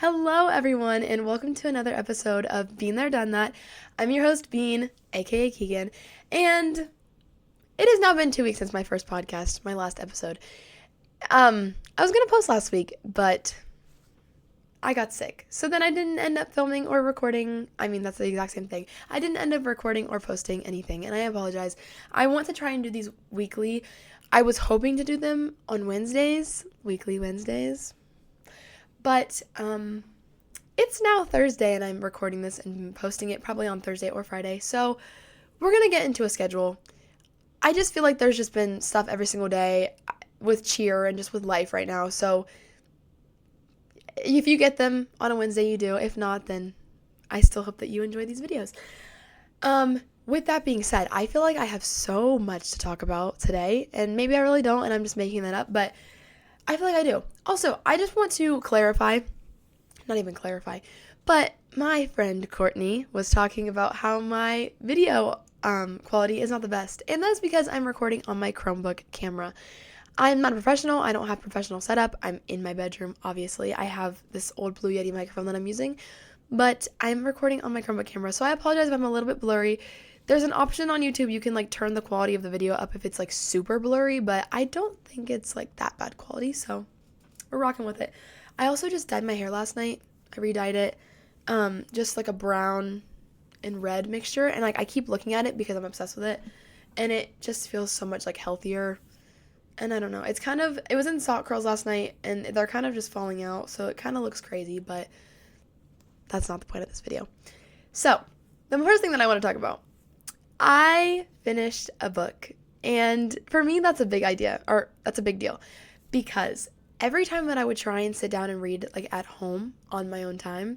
Hello, everyone, and welcome to another episode of Bean There Done That. I'm your host, Bean, aka Keegan, and it has now been 2 weeks since my first podcast, my last episode. I was gonna post last week, but I got sick, so then I didn't end up filming or recording. I mean, that's the exact same thing. I didn't end up recording or posting anything, and I apologize. I want to try and do these weekly. I was hoping to do them on Wednesdays, weekly Wednesdays. But it's now Thursday and I'm recording this and posting it probably on Thursday or Friday. So we're going to get into a schedule. I just feel like there's just been stuff every single day with cheer and just with life right now. So if you get them on a Wednesday, you do. If not, then I still hope that you enjoy these videos. With that being said, I feel like I have so much to talk about today, and maybe I really don't and I'm just making that up, but I feel like I do. Also, I just want to clarify, not even clarify, but my friend Courtney was talking about how my video quality is not the best. And that's because I'm recording on my Chromebook camera. I'm not a professional. I don't have professional setup. I'm in my bedroom, obviously. I have this old Blue Yeti microphone that I'm using, but I'm recording on my Chromebook camera. So I apologize if I'm a little bit blurry. There's an option on YouTube, you can like turn the quality of the video up if it's like super blurry, but I don't think it's like that bad quality, so we're rocking with it. I also just dyed my hair last night. I re-dyed it, just like a brown and red mixture, and like I keep looking at it because I'm obsessed with it, and it just feels so much like healthier, and I don't know. It was in sock curls last night, and they're kind of just falling out, so it kind of looks crazy, but that's not the point of this video. So, the first thing that I want to talk about, I finished a book, and for me that's a big idea, or that's a big deal, because every time that I would try and sit down and read like at home on my own time,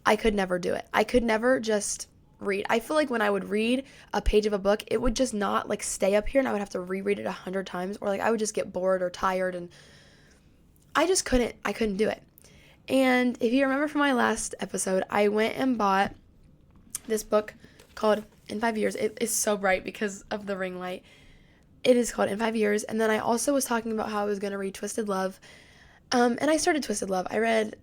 I could never do it. I could never just read. I feel like when I would read a page of a book, it would just not like stay up here, and I would have to reread it 100 times, or like I would just get bored or tired, and I couldn't do it. And if you remember from my last episode, I went and bought this book called In 5 Years. It is so bright because of the ring light. It is called In 5 Years. And then I also was talking about how I was going to read Twisted Love. And I started Twisted Love. I read,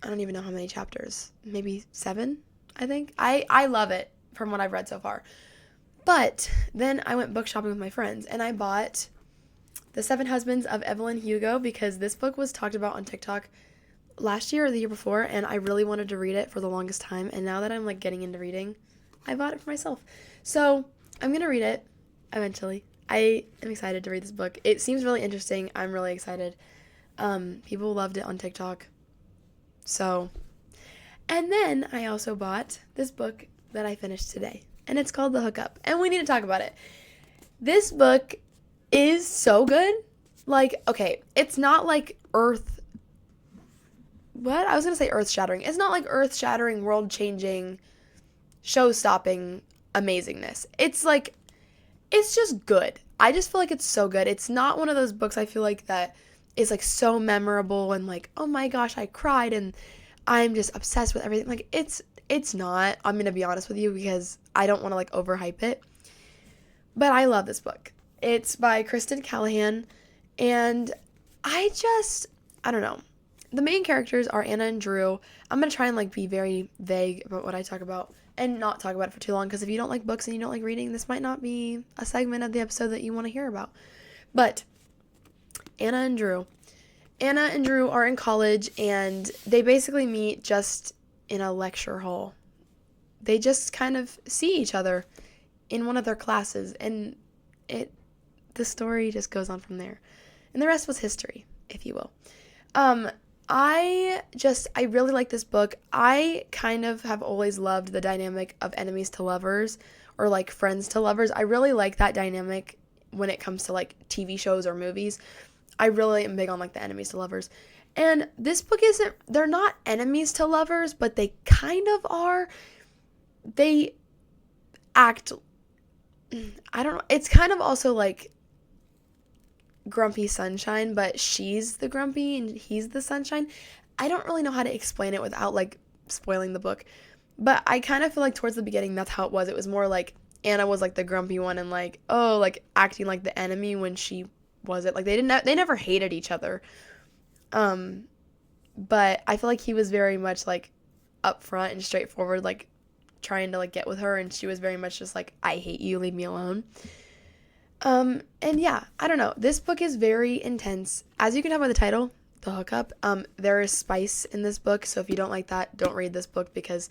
I don't even know how many chapters. Maybe 7, I think. I love it from what I've read so far. But then I went book shopping with my friends. And I bought The 7 Husbands of Evelyn Hugo because this book was talked about on TikTok last year or the year before. And I really wanted to read it for the longest time. And now that I'm like getting into reading, I bought it for myself. So I'm going to read it eventually. I am excited to read this book. It seems really interesting. I'm really excited. People loved it on TikTok. So, and then I also bought this book that I finished today. And it's called The Hookup. And we need to talk about it. This book is so good. Like, okay, it's not like I was going to say earth-shattering. It's not like earth-shattering, world-changing, show-stopping amazingness. It's like, it's just good. I just feel like it's so good. It's not one of those books I feel like that is like so memorable and like, oh my gosh, I cried and I'm just obsessed with everything. Like, it's not. I'm going to be honest with you because I don't want to like overhype it. But I love this book. It's by Kristen Callahan, and I don't know. The main characters are Anna and Drew. I'm going to try and like be very vague about what I talk about and not talk about it for too long, because if you don't like books and you don't like reading, this might not be a segment of the episode that you want to hear about. But Anna and Drew are in college, and they basically meet just in a lecture hall. They just kind of see each other in one of their classes, and the story just goes on from there. And the rest was history, if you will. I really like this book. I kind of have always loved the dynamic of enemies to lovers, or like friends to lovers. I really like that dynamic when it comes to like TV shows or movies. I really am big on like the enemies to lovers. And this book they're not enemies to lovers, but they kind of are. They act, I don't know. It's kind of also like Grumpy Sunshine, but she's the grumpy and he's the sunshine. I don't really know how to explain it without like spoiling the book, but I kind of feel like towards the beginning that's how it was. It was more like Anna was like the grumpy one and like, oh, like acting like the enemy when she wasn't. Like they never hated each other. but I feel like he was very much like upfront and straightforward, like trying to like get with her, and she was very much just like, I hate you, leave me alone. And yeah, I don't know. This book is very intense. As you can tell by the title, The Hookup, there is spice in this book, so if you don't like that, don't read this book, because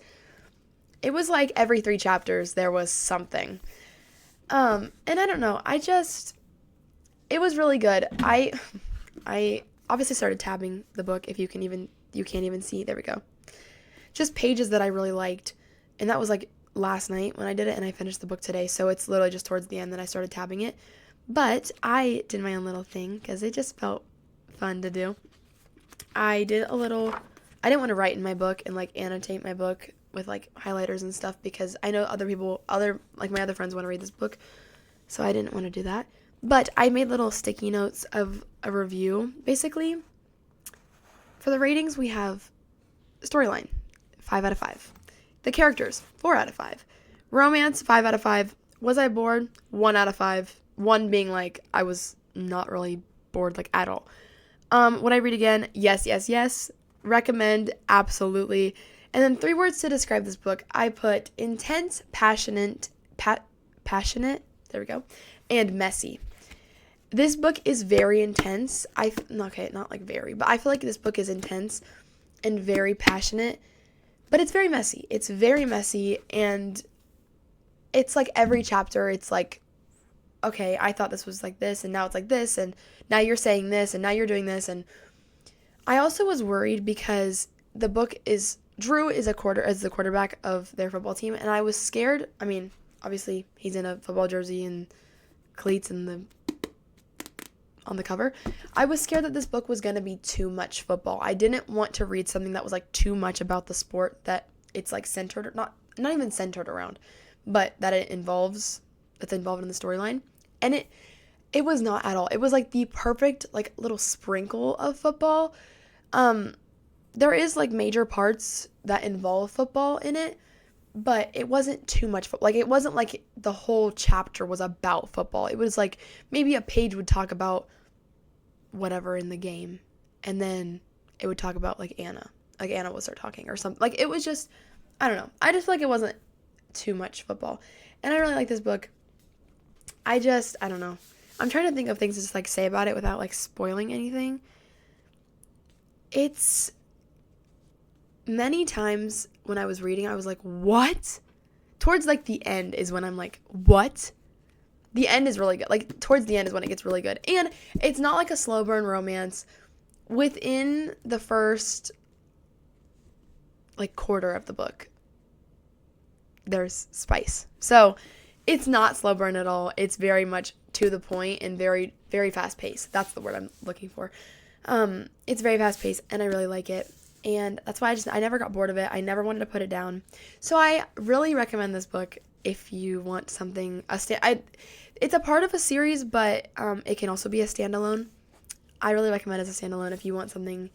it was like every 3 chapters there was something. And I don't know, it was really good. I obviously started tabbing the book, if you can't even see, there we go. Just pages that I really liked, and that was like last night when I did it, and I finished the book today, so it's literally just towards the end that I started tabbing it. But I did my own little thing because it just felt fun to do. I didn't want to write in my book and like annotate my book with like highlighters and stuff, because I know my other friends want to read this book, so I didn't want to do that. But I made little sticky notes of a review. Basically, for the ratings, we have storyline, 5 out of 5. The characters, 4 out of 5. Romance, 5 out of 5. Was I bored? 1 out of 5. 1 being like I was not really bored like at all. Would I read again? Yes, yes, yes. Recommend, absolutely. And then 3 words to describe this book. I put intense, passionate, there we go, and messy. This book is very intense. Okay, not like very, but I feel like this book is intense and very passionate, but it's very messy. It's very messy, and it's like every chapter, it's like, okay, I thought this was like this, and now it's like this, and now you're saying this, and now you're doing this. And I also was worried because the book is, Drew is the quarterback of their football team, and I was scared. I mean, obviously he's in a football jersey and cleats on the cover. I was scared that this book was going to be too much football. I didn't want to read something that was like too much about the sport, that it's like centered, not even centered around, but that that's involved in the storyline. And it was not at all. It was like the perfect like little sprinkle of football. There is like major parts that involve football in it, but it wasn't too much football. Like, it wasn't like the whole chapter was about football. It was like maybe a page would talk about whatever in the game, and then it would talk about like Anna would start talking or something. Like, it was just, I don't know. I just feel like it wasn't too much football, and I really like this book. I don't know. I'm trying to think of things to just like say about it without like spoiling anything. It's many times when I was reading, I was like, what? Towards like the end is when I'm like, what? The end is really good. Like, towards the end is when it gets really good. And it's not like a slow burn romance. Within the first like quarter of the book, there's spice. So it's not slow burn at all. It's very much to the point and very, very fast paced. That's the word I'm looking for. It's very fast paced, and I really like it. And that's why I never got bored of it. I never wanted to put it down. So I really recommend this book if you want something. It's a part of a series, but it can also be a standalone. I really recommend it as a standalone if you want something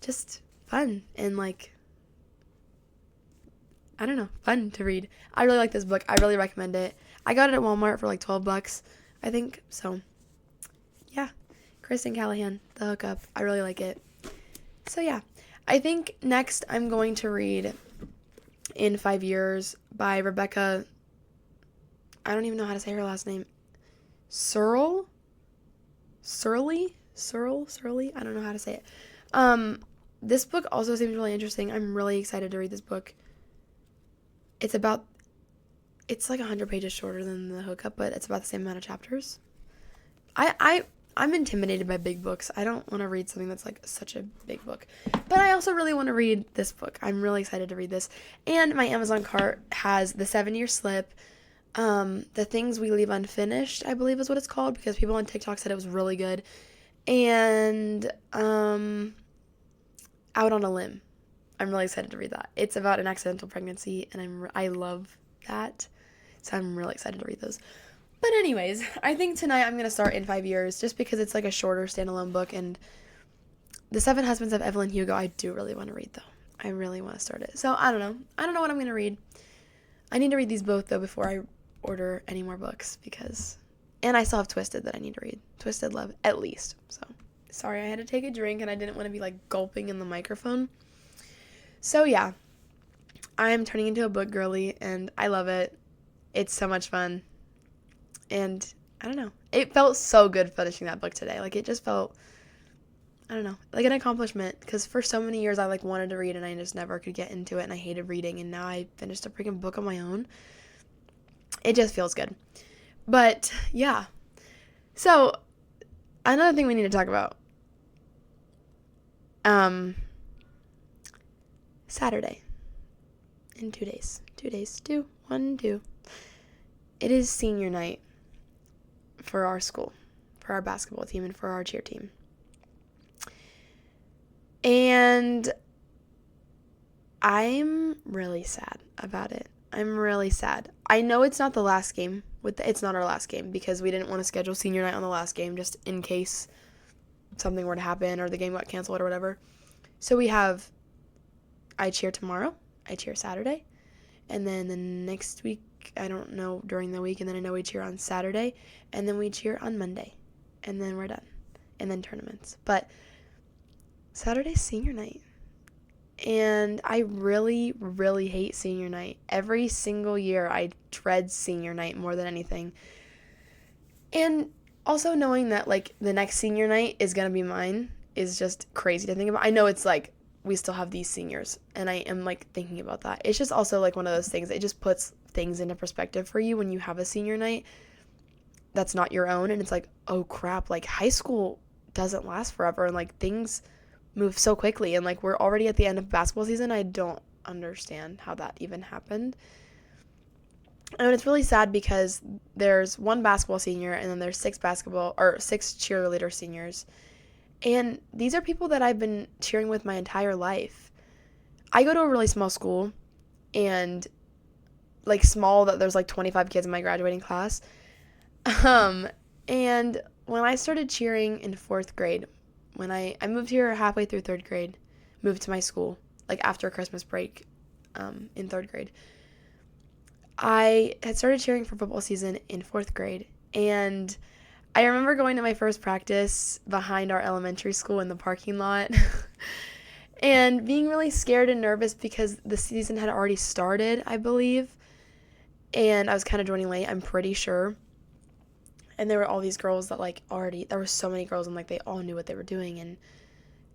just fun and like, I don't know, fun to read. I really like this book. I really recommend it. I got it at Walmart for like $12, I think. So yeah, Kristen Callahan, The Hookup. I really like it. So yeah, I think next I'm going to read In 5 Years by Rebecca. I don't even know how to say her last name. Surly? I don't know how to say it. This book also seems really interesting. I'm really excited to read this book. It's like 100 pages shorter than The Hookup, but it's about the same amount of chapters. I'm intimidated by big books. I don't want to read something that's like such a big book. But I also really want to read this book. I'm really excited to read this. And my Amazon cart has The 7-Year Slip, The Things We Leave Unfinished, I believe is what it's called, because people on TikTok said it was really good. And Out on a Limb. I'm really excited to read that. It's about an accidental pregnancy, and I love that. So I'm really excited to read those. But anyways, I think tonight I'm going to start In 5 Years, just because it's like a shorter standalone book, and The 7 Husbands of Evelyn Hugo I do really want to read, though. I really want to start it. So I don't know. I don't know what I'm going to read. I need to read these both, though, before I order any more books, and I still have Twisted that I need to read. Twisted Love, at least. So Sorry, I had to take a drink and I didn't want to be like gulping in the microphone. So yeah, I'm turning into a book girly and I love it. It's so much fun. And I don't know. It felt so good finishing that book today. Like, it just felt, I don't know, like an accomplishment. Because for so many years I like wanted to read and I just never could get into it and I hated reading. And now I finished a freaking book on my own. It just feels good. But yeah. So another thing we need to talk about. Saturday. In 2 days. 2 days. 2. 1, 2. It is senior night for our school, for our basketball team, and for our cheer team. And I'm really sad about it. I'm really sad. I know it's not the last game. It's not our last game because we didn't want to schedule senior night on the last game just in case something were to happen or the game got canceled or whatever. So I cheer tomorrow, I cheer Saturday, and then the next week, I don't know, during the week, and then I know we cheer on Saturday, and then we cheer on Monday, and then we're done, and then tournaments. But Saturday's senior night, and I really, really hate senior night. Every single year, I dread senior night more than anything. And also knowing that, like, the next senior night is going to be mine is just crazy to think about. I know it's, like, we still have these seniors, and I am, like, thinking about that. It's just also, like, one of those things. It just puts things into perspective for you when you have a senior night that's not your own, and it's like, oh, crap, like, high school doesn't last forever, and, like, things move so quickly, and, like, we're already at the end of basketball season. I don't understand how that even happened. And it's really sad because there's one basketball senior, and then there's 6 cheerleader seniors. And these are people that I've been cheering with my entire life. I go to a really small school, and like small that there's like 25 kids in my graduating class. And when I started cheering in 4th grade, when I moved here halfway through 3rd grade, moved to my school, like after Christmas break, in 3rd grade. I had started cheering for football season in 4th grade, and I remember going to my first practice behind our elementary school in the parking lot and being really scared and nervous because the season had already started, I believe, and I was kind of joining late, I'm pretty sure. And there were all these girls that there were so many girls, and like they all knew what they were doing and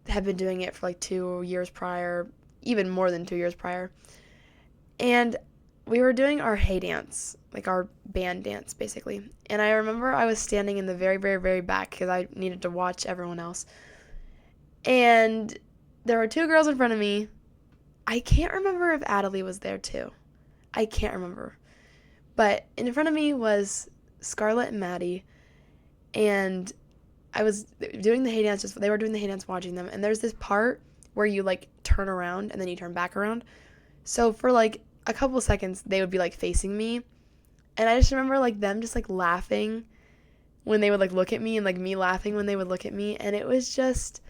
had been doing it for like 2 years prior, even more than 2 years prior. And we were doing our Hey Dance, like our band dance, basically. And I remember I was standing in the very, very, very back because I needed to watch everyone else. And there were 2 girls in front of me. I can't remember if Adelie was there too. I can't remember. But in front of me was Scarlett and Maddie. And I was doing the Hey Dance, they were doing the Hey Dance watching them. And there's this part where you like turn around and then you turn back around. So for like a couple seconds, they would be like facing me, and I just remember like them just like laughing when they would like look at me, and like me laughing when they would look at me, and it was just,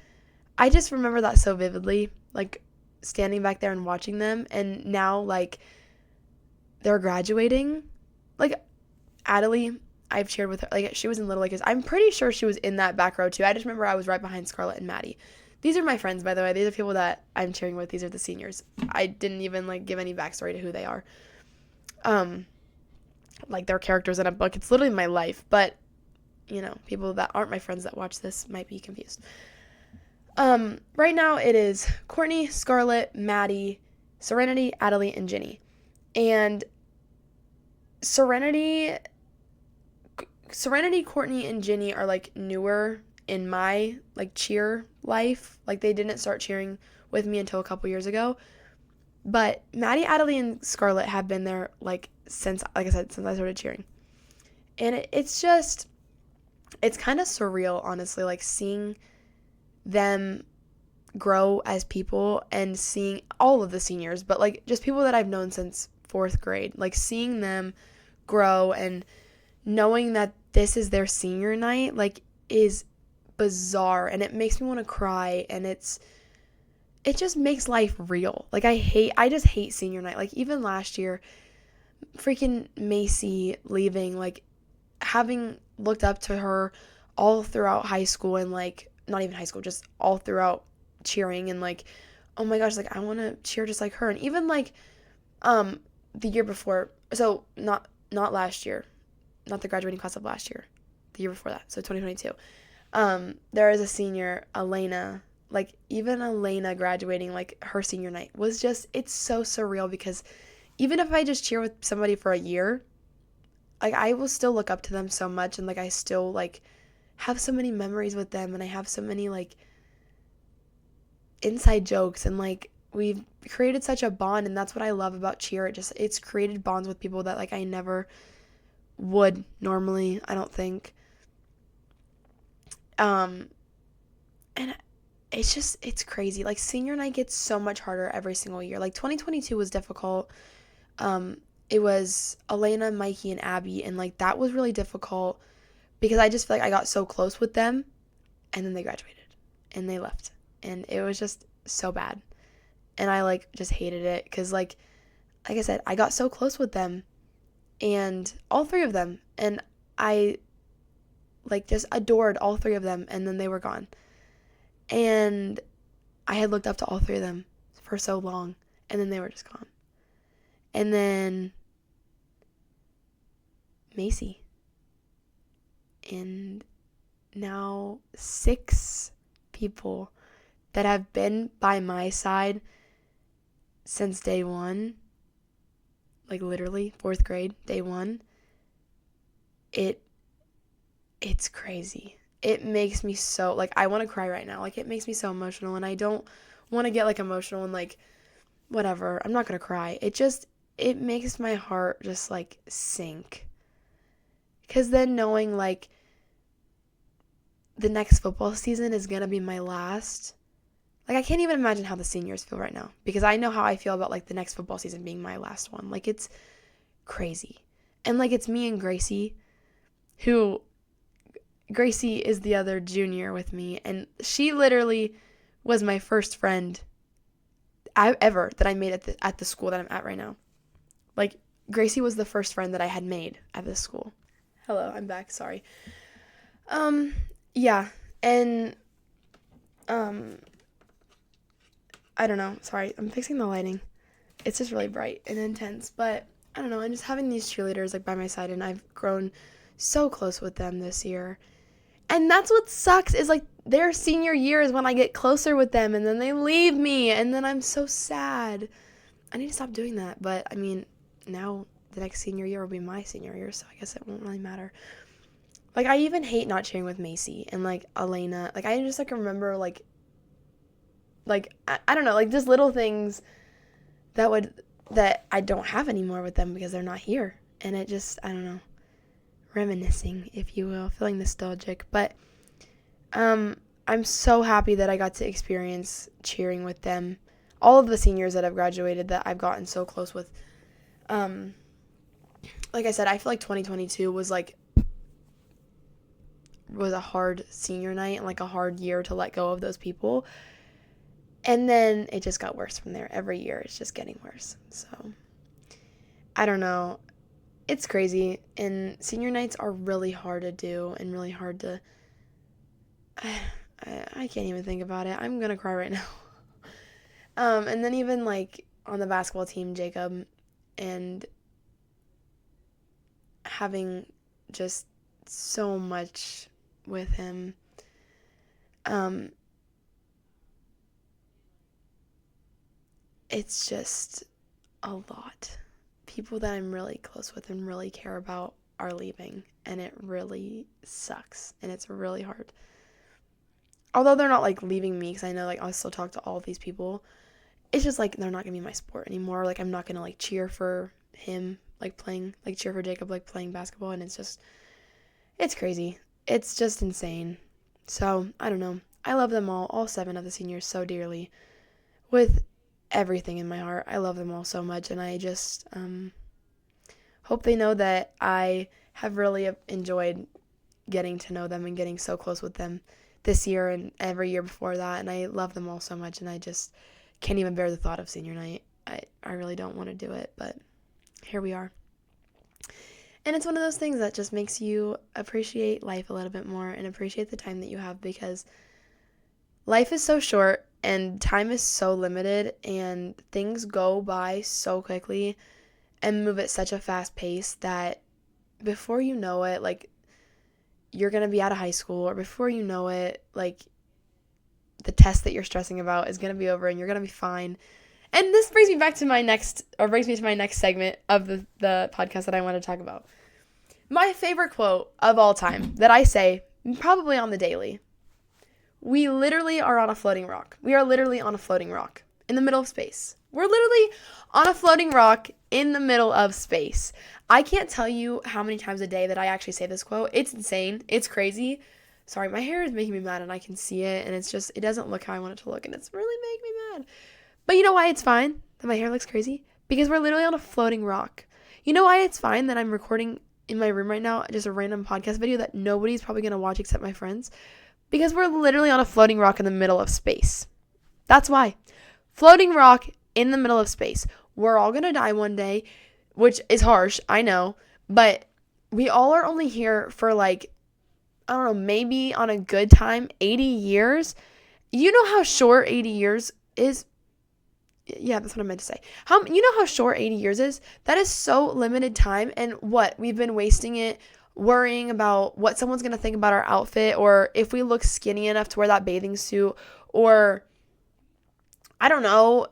I just remember that so vividly, like standing back there and watching them. And now like they're graduating, like Adelie, I've cheered with her, like she was in Little League. I'm pretty sure she was in that back row too. I just remember I was right behind Scarlett and Maddie. These are my friends, by the way. These are people that I'm cheering with. These are the seniors. I didn't even like give any backstory to who they are. Like they're characters in a book. It's literally my life. But, you know, people that aren't my friends that watch this might be confused. Right now it is Courtney, Scarlett, Maddie, Serenity, Adelie, and Ginny. And Serenity, Courtney, and Ginny are like newer in my like cheer life. Like they didn't start cheering with me until a couple years ago. But Maddie, Adelie, and Scarlett have been there like since, like I said, since I started cheering. And it's kind of surreal, honestly, like seeing them grow as people and seeing all of the seniors, but like just people that I've known since 4th grade, like seeing them grow and knowing that this is their senior night, like is bizarre, and it makes me want to cry, and it just makes life real. Like I just hate senior night. Like even last year, freaking Macy leaving, like having looked up to her all throughout high school and like not even high school, just all throughout cheering, and like, oh my gosh, like I want to cheer just like her. And even like the year before, so not last year, not the graduating class of last year, the year before that, so 2022. There is a senior, Elena, like even Elena graduating, like her senior night was just, it's so surreal, because even if I just cheer with somebody for a year, like I will still look up to them so much, and like I still like have so many memories with them, and I have so many like inside jokes, and like we've created such a bond, and that's what I love about cheer. It's created bonds with people that like I never would normally, I don't think. And it's crazy. Like senior night gets so much harder every single year. Like 2022 was difficult. It was Elena, Mikey, and Abby, and like that was really difficult because I just feel like I got so close with them, and then they graduated and they left, and it was just so bad, and I like just hated it because like I said, I got so close with them, and all three of them, and I like just adored all three of them, and then they were gone, and I had looked up to all three of them for so long, and then they were just gone. And then Macy. And now 6 people that have been by my side since day one, like literally 4th grade, day one, it's crazy. It makes me so, like, I want to cry right now. Like, it makes me so emotional, and I don't want to get, like, emotional and, like, whatever. I'm not going to cry. It makes my heart just, like, sink. Because then knowing, like, the next football season is going to be my last. Like, I can't even imagine how the seniors feel right now. Because I know how I feel about, like, the next football season being my last one. Like, it's crazy. And, like, it's me and Gracie, Gracie is the other junior with me, and she literally was my first friend ever that I made at the school that I'm at right now. Like, Gracie was the first friend that I had made at this school. Hello, I'm back, sorry. Yeah, and, I don't know, sorry, I'm fixing the lighting. It's just really bright and intense, but I don't know, and just having these cheerleaders, like, by my side, and I've grown so close with them this year. And that's what sucks, is like their senior year is when I get closer with them, and then they leave me, and then I'm so sad. I need to stop doing that. But I mean, now the next senior year will be my senior year, so I guess it won't really matter. Like, I even hate not cheering with Macy and like Elena. Like, I just like remember like I don't know, like just little things that I don't have anymore with them because they're not here. And it just, I don't know, reminiscing, if you will, feeling nostalgic. But I'm so happy that I got to experience cheering with them. All of the seniors that have graduated that I've gotten so close with. Like I said, I feel like 2022 was a hard senior night and like a hard year to let go of those people. And then it just got worse from there. Every year it's just getting worse. So I don't know. It's crazy, and senior nights are really hard to do and really hard to, I can't even think about it. I'm gonna cry right now. And then even like on the basketball team, Jacob, and having just so much with him, it's just a lot. People that I'm really close with and really care about are leaving, and it really sucks, and it's really hard. Although they're not like leaving me, because I know like I'll still talk to all of these people. It's just like they're not gonna be my sport anymore. Like, I'm not gonna like cheer for him, like playing, like cheer for Jacob, like playing basketball, and it's crazy. It's just insane. So I don't know. I love them all 7 of the seniors so dearly, with everything in my heart. I love them all so much, and I just hope they know that I have really enjoyed getting to know them and getting so close with them this year and every year before that, and I love them all so much, and I just can't even bear the thought of senior night. I really don't want to do it, but here we are. And it's one of those things that just makes you appreciate life a little bit more and appreciate the time that you have, because Life is so short and time is so limited and things go by so quickly and move at such a fast pace that before you know it, like, you're going to be out of high school, or before you know it, like, the test that you're stressing about is going to be over and you're going to be fine. And this brings me to my next segment of the podcast that I want to talk about. My favorite quote of all time that I say probably on the daily. We literally are on a floating rock. We are literally on a floating rock in the middle of space. We're literally on a floating rock in the middle of space. I can't tell you how many times a day that I actually say this quote. It's insane. It's crazy. Sorry, my hair is making me mad and I can see it, and it doesn't look how I want it to look, and it's really making me mad. But you know why it's fine that my hair looks crazy? Because we're literally on a floating rock. You know why it's fine that I'm recording in my room right now just a random podcast video that nobody's probably going to watch except my friends? Because we're literally on a floating rock in the middle of space. That's why. Floating rock in the middle of space. We're all going to die one day, which is harsh, I know. But we all are only here for, like, I don't know, maybe on a good time, 80 years. You know how short 80 years is? Yeah, that's what I meant to say. You know how short 80 years is? That is so limited time. And what? We've been wasting it worrying about what someone's going to think about our outfit, or if we look skinny enough to wear that bathing suit, or I don't know.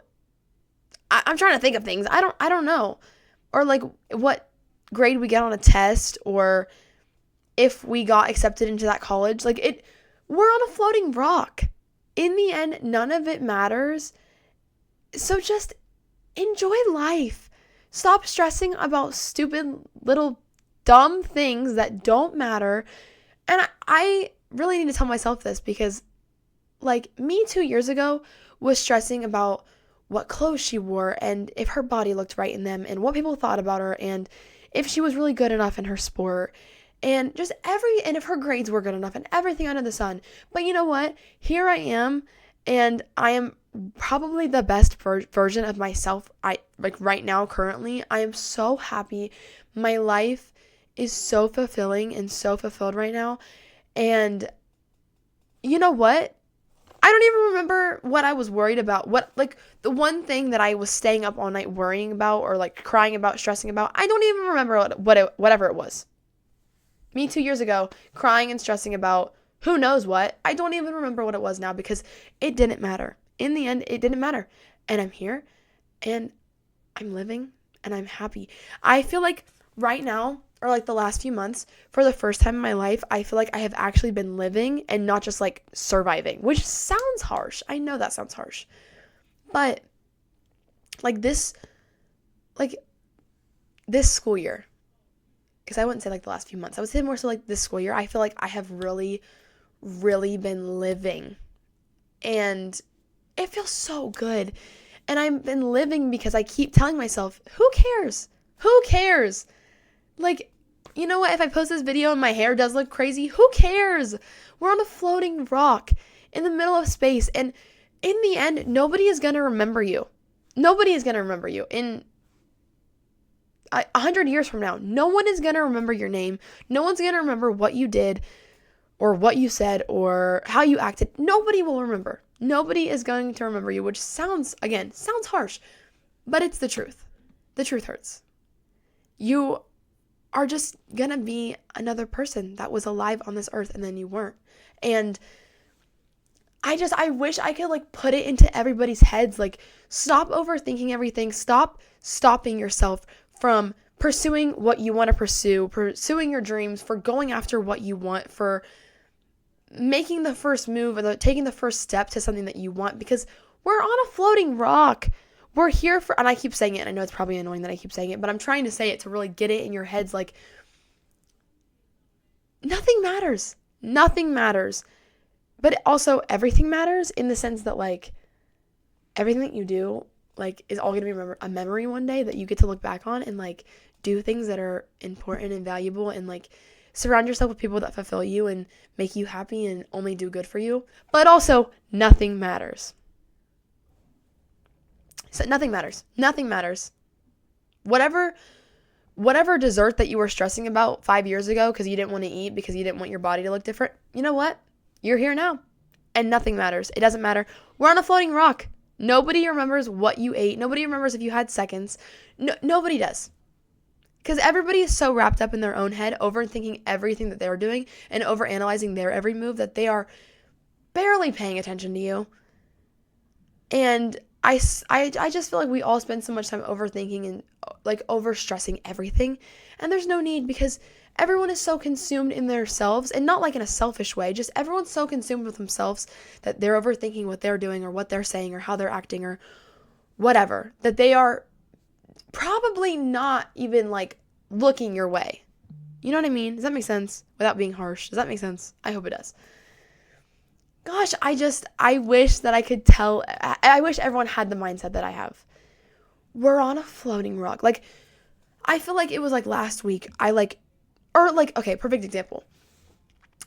I'm trying to think of things. I don't know. Or like what grade we get on a test, or if we got accepted into that college. We're on a floating rock. In the end, none of it matters. So just enjoy life. Stop stressing about stupid little dumb things that don't matter. And I really need to tell myself this, because like me 2 years ago was stressing about what clothes she wore and if her body looked right in them and what people thought about her and if she was really good enough in her sport and and if her grades were good enough and everything under the sun. But you know what? Here I am, and I am probably the best version of myself. Right now, currently, I am so happy. My life is so fulfilling and so fulfilled right now. And you know what? I don't even remember what I was worried about. The one thing that I was staying up all night worrying about, or like crying about, stressing about, I don't even remember whatever it was. Me 2 years ago, crying and stressing about who knows what. I don't even remember what it was now, because it didn't matter. In the end, it didn't matter. And I'm here, and I'm living, and I'm happy. I feel like right now, or like the last few months, for the first time in my life, I feel like I have actually been living and not just like surviving, which sounds harsh. I know that sounds harsh. But this school year, because I wouldn't say like the last few months, I would say more so like this school year, I feel like I have really, really been living. And it feels so good. And I've been living because I keep telling myself, who cares? Who cares? Like, you know what? If I post this video and my hair does look crazy, who cares? We're on a floating rock in the middle of space. And in the end, nobody is going to remember you. Nobody is going to remember you. In 100 years from now, no one is going to remember your name. No one's going to remember what you did or what you said or how you acted. Nobody will remember. Nobody is going to remember you, which sounds harsh, but it's the truth. The truth hurts. You are just gonna be another person that was alive on this earth and then you weren't. And I wish I could like put it into everybody's heads. Like, stop overthinking everything. Stop stopping yourself from pursuing what you want to pursue, pursuing your dreams, for going after what you want, for making the first move and taking the first step to something that you want, because we're on a floating rock. We're here for, and I keep saying it, and I know it's probably annoying that I keep saying it, but I'm trying to say it to really get it in your heads. Like, nothing matters. Nothing matters. But also everything matters, in the sense that like everything that you do like is all going to be a memory one day that you get to look back on and like do things that are important and valuable, and like surround yourself with people that fulfill you and make you happy and only do good for you. But also, nothing matters. So nothing matters. Nothing matters. Whatever dessert that you were stressing about 5 years ago because you didn't want to eat, because you didn't want your body to look different, you know what? You're here now. and nothing matters. It doesn't matter. We're on a floating rock. Nobody remembers what you ate. Nobody remembers if you had seconds. Nobody does. Because everybody is so wrapped up in their own head, overthinking everything that they're doing and overanalyzing their every move that they are barely paying attention to you. And I just feel like we all spend so much time overthinking and like overstressing everything. And there's no need, because everyone is so consumed in themselves, and not like in a selfish way, just everyone's so consumed with themselves that they're overthinking what they're doing or what they're saying or how they're acting or whatever, that they are probably not even like looking your way. You know what I mean? Does that make sense? Without being harsh. Does that make sense? I hope it does. Gosh, I wish that I could tell. I wish everyone had the mindset that I have. We're on a floating rock. Like, I feel like it was like last week. Okay, perfect example.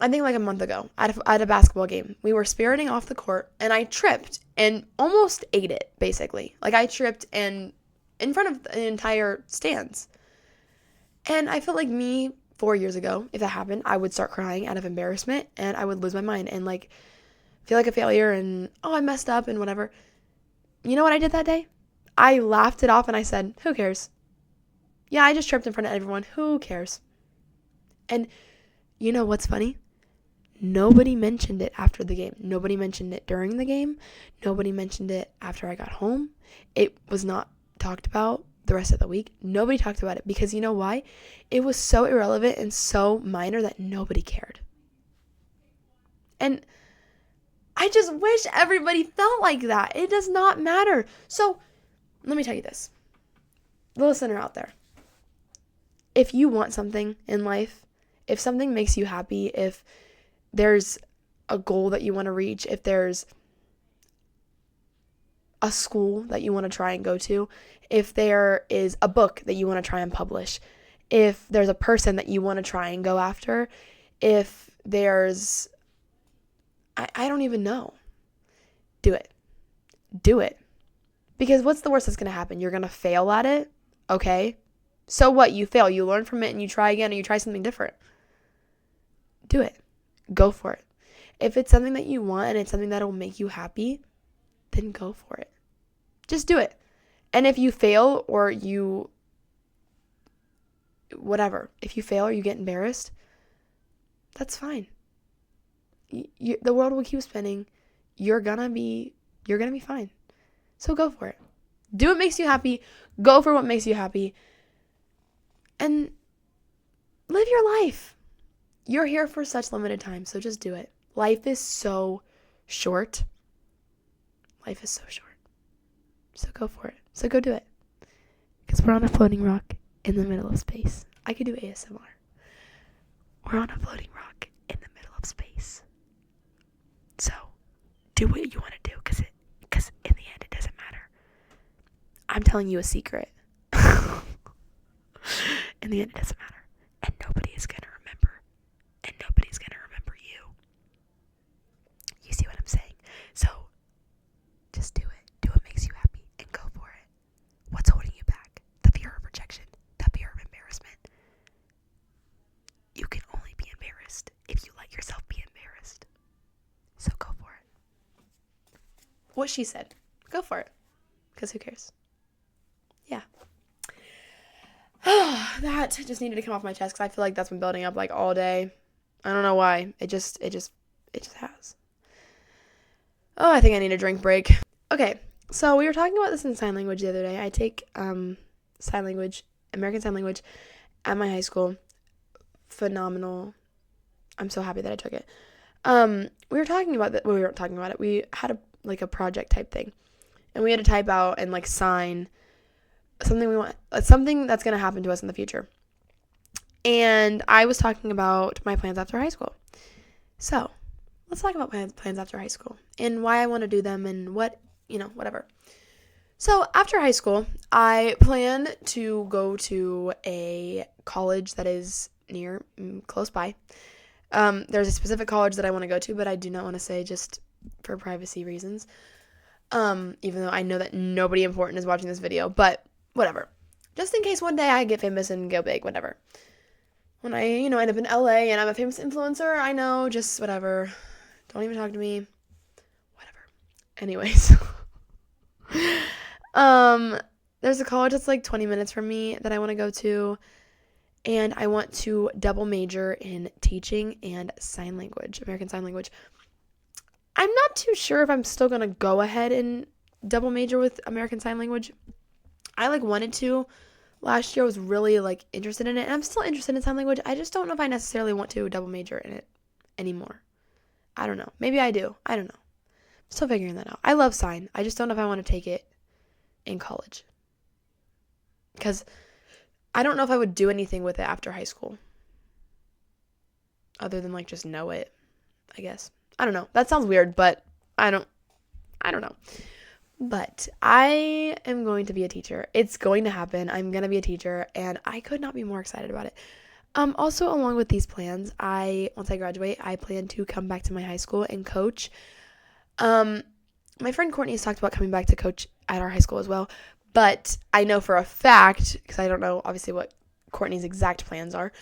I think like a month ago at a basketball game, we were spiriting off the court and I tripped and almost ate it, basically. Like, I tripped and in front of the entire stands. And I feel like me 4 years ago, if that happened, I would start crying out of embarrassment and I would lose my mind and like feel like a failure and, oh, I messed up and whatever. You know what I did that day? I laughed it off and I said, who cares? Yeah, I just tripped in front of everyone. Who cares? And you know what's funny? Nobody mentioned it after the game. Nobody mentioned it during the game. Nobody mentioned it after I got home. It was not talked about the rest of the week. Nobody talked about it because you know why? It was so irrelevant and so minor that nobody cared. And I just wish everybody felt like that. It does not matter. So let me tell you this. The listener out there. If you want something in life, if something makes you happy, if there's a goal that you want to reach, if there's a school that you want to try and go to, if there is a book that you want to try and publish, if there's a person that you want to try and go after, if there's, I don't even know, do it. Do it. Because what's the worst that's going to happen? You're going to fail at it, okay? So what? You fail. You learn from it and you try again and you try something different. Do it. Go for it. If it's something that you want and it's something that will make you happy, then go for it. Just do it. And if you fail or you, whatever, if you fail or you get embarrassed, that's fine. The world will keep spinning. You're gonna be fine. So go for it. Do what makes you happy. Go for what makes you happy. And live your life. You're here for such limited time, so just do it. Life is so short. Life is so short. So go for it. So go do it. Because we're on a floating rock in the middle of space. I could do ASMR. We're on a floating rock in the middle of space. So do what you want to do, because in the end it doesn't matter. I'm telling you a secret. In the end it doesn't matter. And nobody is going to remember. And nobody's going to remember you. You see what I'm saying? So just do it. Do what makes you happy and go for it. What's holding you back? The fear of rejection. The fear of embarrassment. You can only be embarrassed if you let yourself be embarrassed. So go for it. What she said. Go for it. Because who cares? Yeah. That just needed to come off my chest because I feel like that's been building up like all day. I don't know why. It just has. Oh, I think I need a drink break. Okay, so we were talking about this in sign language the other day. I take sign language, American Sign Language at my high school. Phenomenal. I'm so happy that I took it. We were talking about that. Well, we weren't talking about it. We had a project type thing, and we had to type out and like sign something we want, something that's going to happen to us in the future. And I was talking about my plans after high school. So let's talk about plans after high school and why I want to do them and what, whatever. So after high school, I plan to go to a college that is close by. There's a specific college that I want to go to, but I do not want to say just for privacy reasons. Even though I know that nobody important is watching this video, but whatever. Just in case one day I get famous and go big, whatever. When I, end up in LA and I'm a famous influencer, I know, just whatever. Don't even talk to me. Anyways, um, there's a college that's like 20 minutes from me that I want to go to, and I want to double major in teaching and sign language, American Sign Language. I'm not too sure if I'm still going to go ahead and double major with American Sign Language. I like wanted to last year. I was really like interested in it, and I'm still interested in sign language. I just don't know if I necessarily want to double major in it anymore. I don't know. Maybe I do. I don't know. I'm still figuring that out. I love sign. I just don't know if I want to take it in college. Because I don't know if I would do anything with it after high school. Other than like just know it, I guess. I don't know. That sounds weird, but I don't know. But I am going to be a teacher. It's going to happen. I'm going to be a teacher, and I could not be more excited about it. Also, along with these plans, once I graduate, I plan to come back to my high school and coach. My friend Courtney has talked about coming back to coach at our high school as well, but I know for a fact, because I don't know obviously what Courtney's exact plans are,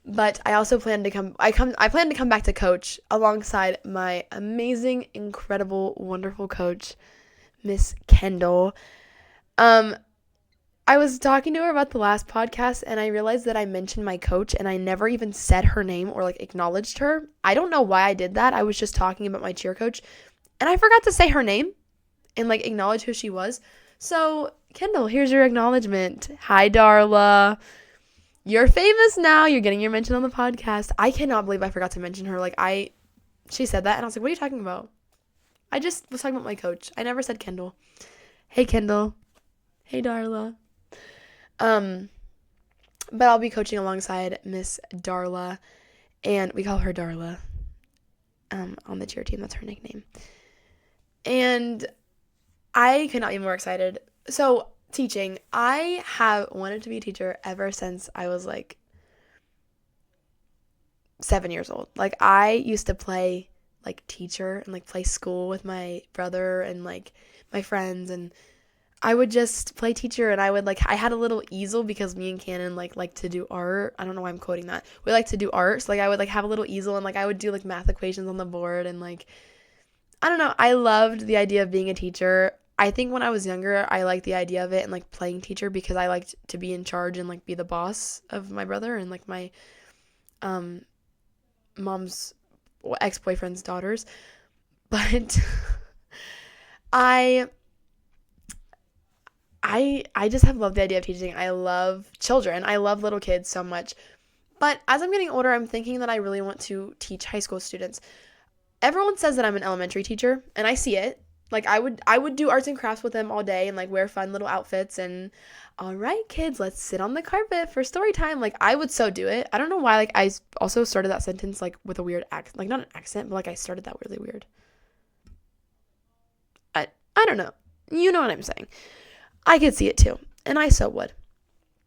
but I also plan to I plan to come back to coach alongside my amazing, incredible, wonderful coach, Miss Kendall. I was talking to her about the last podcast, and I realized that I mentioned my coach and I never even said her name or like acknowledged her. I don't know why I did that. I was just talking about my cheer coach, and I forgot to say her name and like acknowledge who she was. So, Kendall, here's your acknowledgement. Hi, Darla. You're famous now. You're getting your mention on the podcast. I cannot believe I forgot to mention her. She said that, and I was like, what are you talking about? I just was talking about my coach. I never said Kendall. Hey, Kendall. Hey, Darla. But I'll be coaching alongside Miss Darla, and we call her Darla, on the cheer team. That's her nickname. And I could not be more excited. So, teaching. I have wanted to be a teacher ever since I was like 7 years old. Like, I used to play like teacher and like play school with my brother and like my friends, and I would just play teacher, and I had a little easel because me and Cannon like to do art. I don't know why I'm quoting that. We like to do art. So like I would like have a little easel, and like I would do like math equations on the board, and like I don't know. I loved the idea of being a teacher. I think when I was younger, I liked the idea of it and like playing teacher because I liked to be in charge and like be the boss of my brother and like my mom's ex-boyfriend's daughters. But I just have loved the idea of teaching. I love children. I love little kids so much. But as I'm getting older, I'm thinking that I really want to teach high school students. Everyone says that I'm an elementary teacher, and I see it. Like I would do arts and crafts with them all day and like wear fun little outfits and all right, kids, let's sit on the carpet for story time. Like I would so do it. I don't know why like I also started that sentence like with a weird accent. Like not an accent, but like I started that really weird. I don't know. You know what I'm saying. I could see it too. And I so would.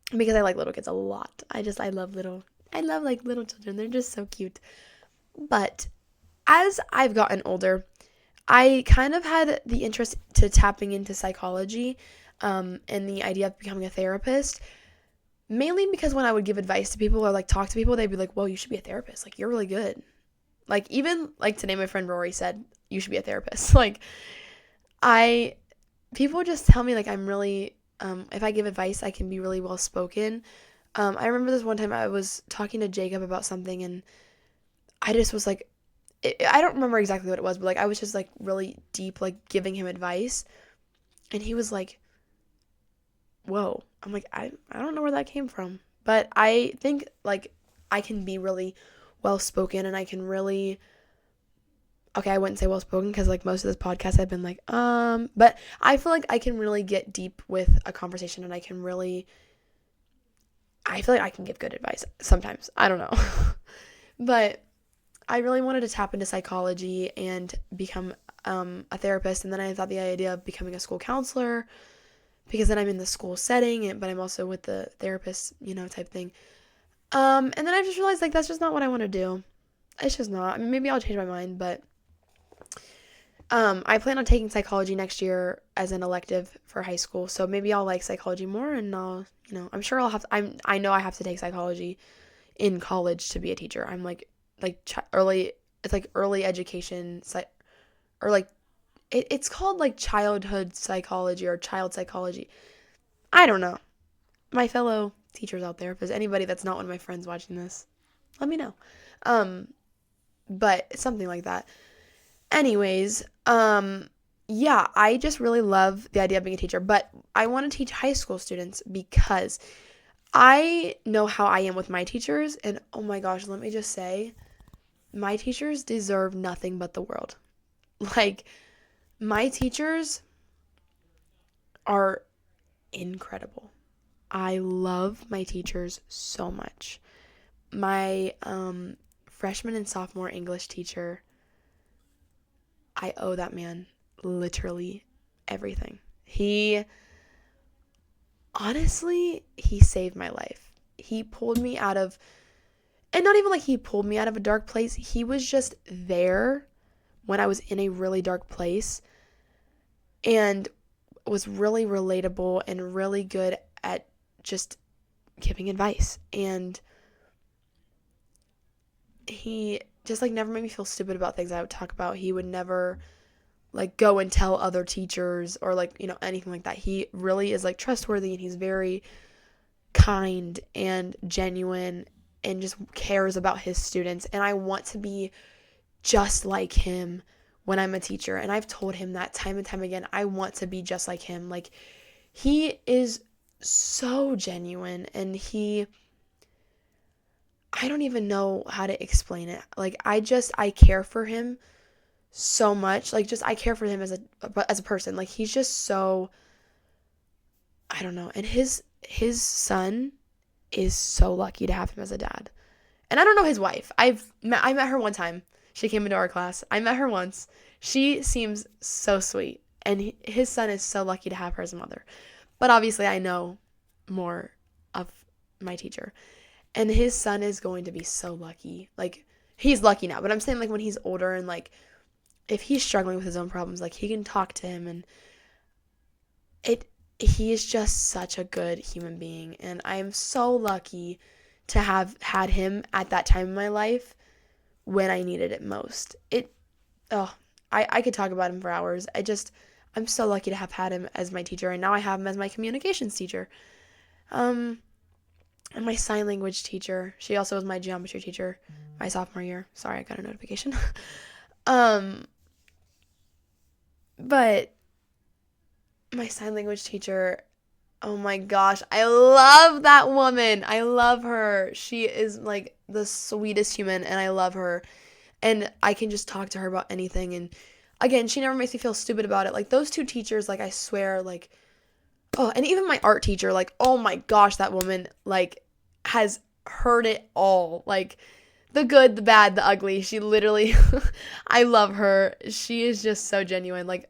Because I like little kids a lot. I love like little children. They're just so cute. But as I've gotten older, I kind of had the interest to tapping into psychology, and the idea of becoming a therapist, mainly because when I would give advice to people or like talk to people, they'd be like, well, you should be a therapist. Like, you're really good. Like, even like today, my friend Rory said, you should be a therapist. People just tell me like I'm really, if I give advice, I can be really well spoken. I remember this one time I was talking to Jacob about something, and I just was like, I don't remember exactly what it was, but like I was just like really deep, like giving him advice, and he was like, whoa. I'm like, I don't know where that came from, but I think like I can be really well spoken, and I can really, okay, I wouldn't say well spoken because like most of this podcast I've been like, but I feel like I can really get deep with a conversation, and I feel like I can give good advice sometimes. I don't know. But I really wanted to tap into psychology and become a therapist, and then I thought the idea of becoming a school counselor, because then I'm in the school setting, but I'm also with the therapist, type thing. And then I just realized like that's just not what I want to do. It's just not. I mean, maybe I'll change my mind, but I plan on taking psychology next year as an elective for high school, so maybe I'll like psychology more, and I'm sure I know I have to take psychology in college to be a teacher. I'm early, it's like early education, or like it's called like childhood psychology or child psychology. I don't know. My fellow teachers out there, if there's anybody that's not one of my friends watching this, let me know. Um, but something like that. Anyways, yeah, I just really love the idea of being a teacher, but I want to teach high school students because I know how I am with my teachers, and oh my gosh, let me just say, my teachers deserve nothing but the world. Like, my teachers are incredible. I love my teachers so much. My freshman and sophomore English teacher, I owe that man literally everything. He saved my life. He pulled me out of, and not even like he pulled me out of a dark place. He was just there when I was in a really dark place and was really relatable and really good at just giving advice. And he just like never made me feel stupid about things I would talk about. He would never like go and tell other teachers or like, anything like that. He really is like trustworthy, and he's very kind and genuine and just cares about his students. And I want to be just like him when I'm a teacher. And I've told him that time and time again. I want to be just like him. Like, he is so genuine, and I don't even know how to explain it. Like, I care for him so much. Like, just I care for him as a person. Like, he's just so, I don't know. And his son is so lucky to have him as a dad. And I don't know his wife. I met her one time. She came into our class. I met her once. She seems so sweet, and his son is so lucky to have her as a mother. But obviously I know more of my teacher. And his son is going to be so lucky. Like, he's lucky now, but I'm saying like when he's older and like if he's struggling with his own problems, like he can talk to him, and he is just such a good human being, and I am so lucky to have had him at that time in my life when I needed it most. I could talk about him for hours. I'm so lucky to have had him as my teacher, and now I have him as my communications teacher. And my sign language teacher, she also was my geometry teacher my sophomore year. Sorry, I got a notification. But my sign language teacher, oh my gosh, I love that woman. I love her. She is like the sweetest human, and I love her. And I can just talk to her about anything. And again, she never makes me feel stupid about it. Like, those two teachers, like, I swear, like, oh, and even my art teacher, like, oh my gosh, that woman, like, has heard it all. Like, the good, the bad, the ugly. She literally, I love her. She is just so genuine. Like,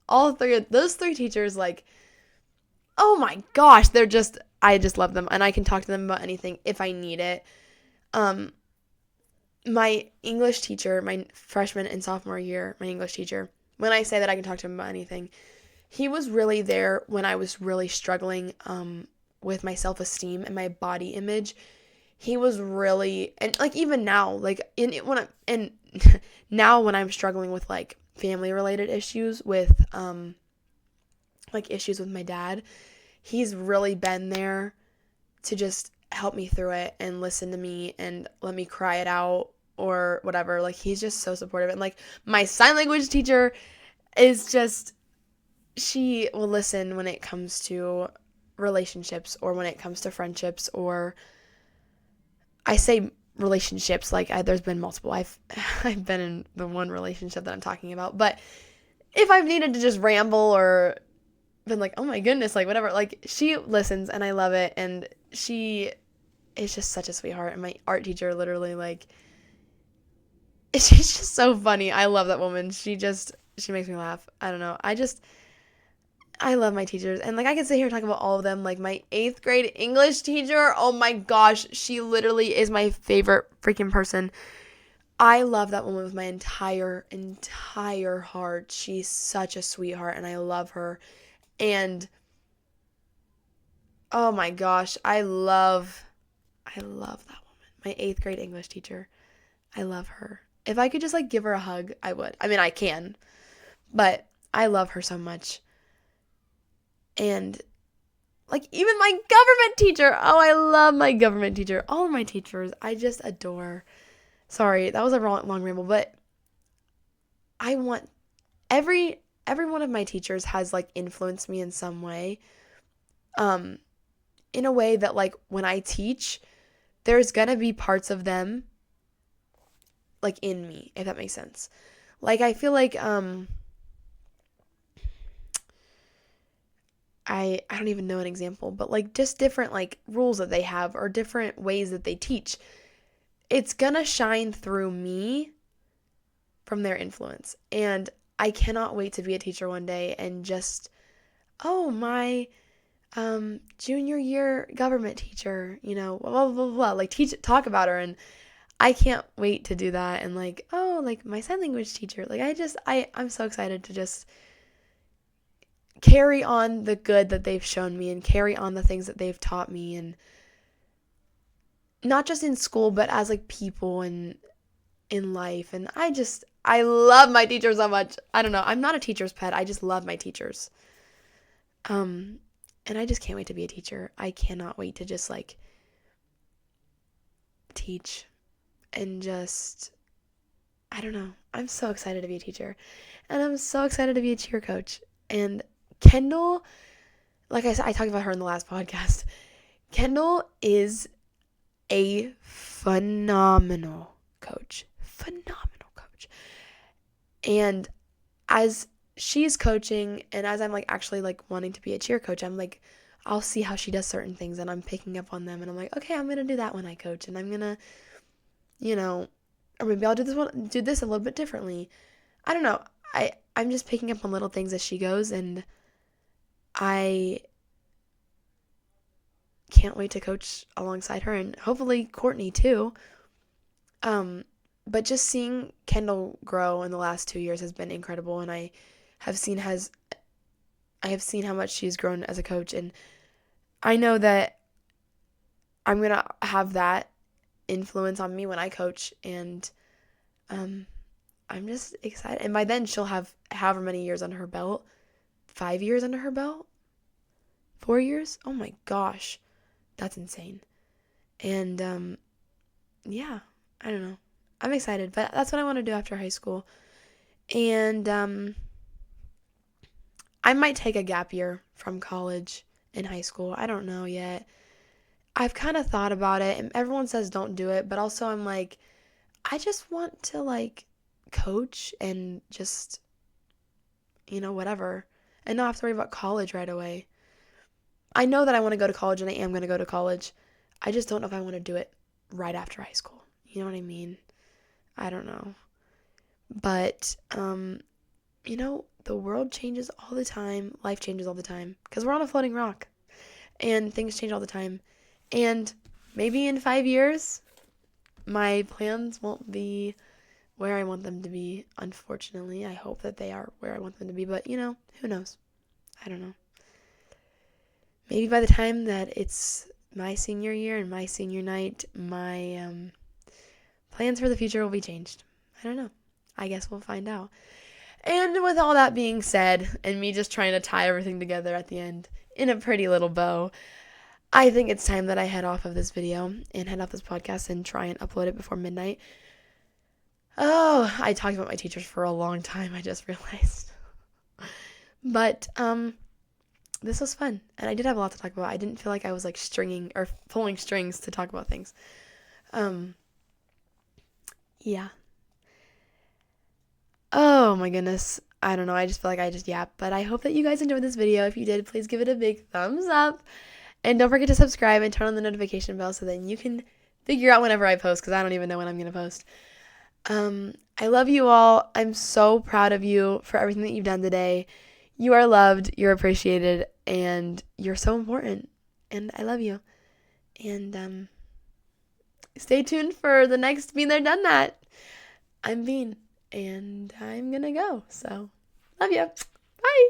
those three teachers, like, oh my gosh, I just love them, and I can talk to them about anything if I need it. My English teacher, my freshman and sophomore year, my English teacher, when I say that I can talk to him about anything, he was really there when I was really struggling with my self-esteem and my body image. He was really, and like even now, like now when I'm struggling with like family related issues with like issues with my dad, he's really been there to just help me through it and listen to me and let me cry it out or whatever. Like, he's just so supportive. And like my sign language teacher is just, she will listen when it comes to relationships or when it comes to friendships, or I say relationships like there's been multiple. I've been in the one relationship that I'm talking about, but if I've needed to just ramble or been like, oh my goodness, like whatever, like she listens, and I love it. And she is just such a sweetheart. And my art teacher, literally, like, she's just so funny. I love that woman. She makes me laugh. I don't know. I love my teachers. And like I could sit here and talk about all of them. Like my 8th grade English teacher, oh my gosh, she literally is my favorite freaking person. I love that woman with my entire heart. She's such a sweetheart, and I love her. And oh my gosh, I love that woman. My 8th grade English teacher. I love her. If I could just like give her a hug, I would. I mean, I can, but I love her so much. And like even my government teacher. Oh, I love my government teacher. All of my teachers, I just adore. Sorry, that was a long ramble, but I want every one of my teachers has like influenced me in some way. In a way that like when I teach, there's gonna be parts of them like in me, if that makes sense. Like I feel like I don't even know an example, but like just different like rules that they have or different ways that they teach. It's gonna shine through me from their influence. And I cannot wait to be a teacher one day and just, oh, my junior year government teacher, blah, blah, blah, blah, like talk about her. And I can't wait to do that. And like, oh, like my sign language teacher, like I'm so excited to just carry on the good that they've shown me and carry on the things that they've taught me, and not just in school, but as like people and in life. And I love my teachers so much. I don't know. I'm not a teacher's pet. I just love my teachers. And I just can't wait to be a teacher. I cannot wait to just like teach and just, I don't know. I'm so excited to be a teacher. And I'm so excited to be a cheer coach. And Kendall, like I said, I talked about her in the last podcast. Kendall is a phenomenal coach. And as she's coaching and as I'm like actually like wanting to be a cheer coach, I'm like, I'll see how she does certain things and I'm picking up on them and I'm like, okay, I'm going to do that when I coach, and I'm going to, or maybe I'll do this a little bit differently. I don't know. I'm just picking up on little things as she goes, and I can't wait to coach alongside her, and hopefully Courtney too. But just seeing Kendall grow in the last 2 years has been incredible, and I have seen how much she's grown as a coach, and I know that I'm gonna have that influence on me when I coach, and I'm just excited. And by then she'll have however many years under her belt, 5 years under her belt, 4 years. Oh my gosh, that's insane. And yeah, I don't know. I'm excited, but that's what I want to do after high school. And I might take a gap year from college in high school. I don't know yet. I've kind of thought about it, and everyone says don't do it, but also I'm like, I just want to like coach and just, whatever, and not have to worry about college right away. I know that I want to go to college, and I am going to go to college. I just don't know if I want to do it right after high school. You know what I mean? I don't know. But, the world changes all the time. Life changes all the time. Because we're on a floating rock. And things change all the time. And maybe in 5 years, my plans won't be where I want them to be. Unfortunately, I hope that they are where I want them to be. But, who knows? I don't know. Maybe by the time that it's my senior year and my senior night, my plans for the future will be changed. I don't know. I guess we'll find out. And with all that being said, and me just trying to tie everything together at the end in a pretty little bow, I think it's time that I head off of this video and head off this podcast and try and upload it before midnight. Oh, I talked about my teachers for a long time, I just realized. But this was fun, and I did have a lot to talk about. I didn't feel like I was like stringing or pulling strings to talk about things. Yeah. Oh my goodness. I don't know. I just feel like I just yapped. But I hope that you guys enjoyed this video. If you did, please give it a big thumbs up. And don't forget to subscribe and turn on the notification bell so then you can figure out whenever I post, because I don't even know when I'm going to post. I love you all. I'm so proud of you for everything that you've done today. You are loved. You're appreciated. And you're so important. And I love you. And stay tuned for the next Been There Done That. I'm Bean. And I'm gonna go. So, love you. Bye.